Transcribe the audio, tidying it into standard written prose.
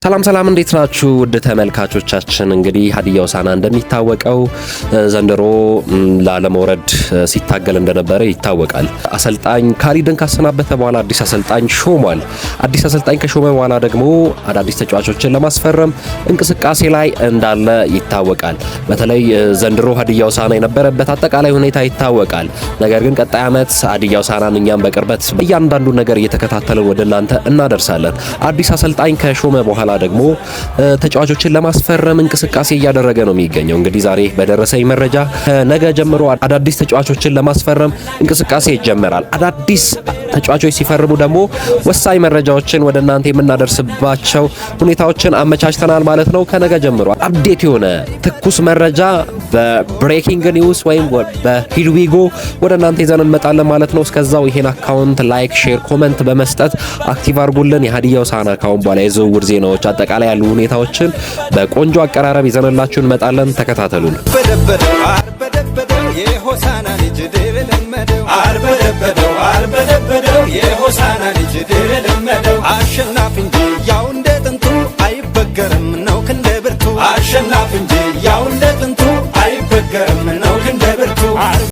ሰላም እንዴት ናችሁ ውድ ተመልካቾቻችን እንግዲህ ሀዲያ ሆሳዕና እንደሚታወቀው ዘንድሮ ለዓለመውረድ ሲታገል እንደነበረ ይታወቃል። አሰልጣኝ ካሊድን ካሰናበተ በኋላ አዲስ አሰልጣኝ ሾሟል። አዲስ አሰልጣኝ ከሾመ በኋላ ደግሞ አዳዲስ ተጫዋቾችን ለማስፈረም እንቅስቃሴ ላይ እንዳለ ይታወቃል። በተለይ ዘንድሮ ሀዲያ ሆሳዕና የነበረበት አጠቃላይ ሁኔታ ይታወቃል። ነገር ግን ቀጣይ ዓመት ሀዲያ ሆሳዕናን እኛም በቅርበት እያንዳንዱ ነገር እየተከታተልን ወደ እናንተ እናደርሳለን። አዲስ አሰልጣኝ ከሾመ በኋላ ደግሞ ተጫዋቾችን ለማስፈረም እንቅስቃሴ እያደረገ ነው የሚገኘው። እንግዲህ ዛሬ በደረሰኝ መረጃ ነገ ጀምሮ አዳዲስ ተጫዋቾችን ለማስፈረም እንቅስቃሴ ይጀመራል። አዳዲስ ተጫዋቾች ሲፈርሙ ደግሞ ወሳኝ መረጃዎችን ወደ እናንተ የምናደርስባቸው ሁኔታዎችን አመቻችተናል ማለት ነው። ከነገ ጀምሮ አፕዴት የሆነ ትኩስ መረጃ በብሬኪንግ ኒውስ ወይም በሂድዊጎ ወደ እናንተ ይዘን እንመጣለን ማለት ነው። እስከዛው ይሄን አካውንት ላይክ፣ ሼር፣ ኮሜንት በመስጠት አክቲቭ አድርጉልን። የሀዲያ ሆሳዕና አካውንት በኋላ የዝውውር ዜናዎች አጠቃላይ ያሉ ሁኔታዎችን በቆንጆ አቀራረብ ይዘንላችሁ እንመጣለን። ተከታተሉን። የሆሳዕና ልጅ ድል ለመደው አርበደበደው የሆሳዕና ልጅ ድል ለመደው አሸናፊ እንጂ ያው እንደ ጥንቱ አይበገርም ነው ክንደ ብርቱ አሸናፊ እንጂ